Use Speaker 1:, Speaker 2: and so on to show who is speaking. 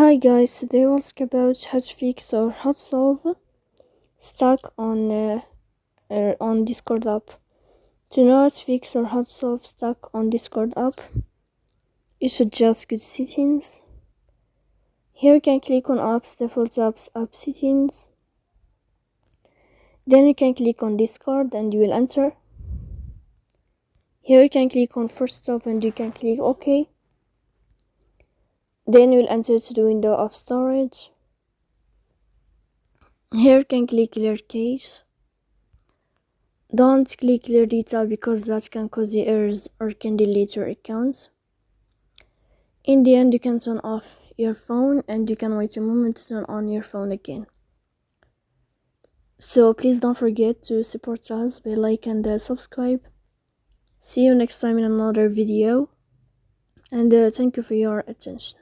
Speaker 1: Hi guys, today we'll talk about how to fix or how to solve stuck on Discord app. To know how to fix or how to solve stuck on Discord app, you should just go to settings. Here you can click on apps, default apps, app settings. Then you can click on Discord and you will enter. Here you can click on first stop and you can click OK. Then you'll enter to the window of storage. Here you can click clear cache. Don't click clear data because that can cause you errors or can delete your account. In the end, you can turn off your phone and you can wait a moment to turn on your phone again. So please don't forget to support us by like and subscribe. See you next time in another video, and thank you for your attention.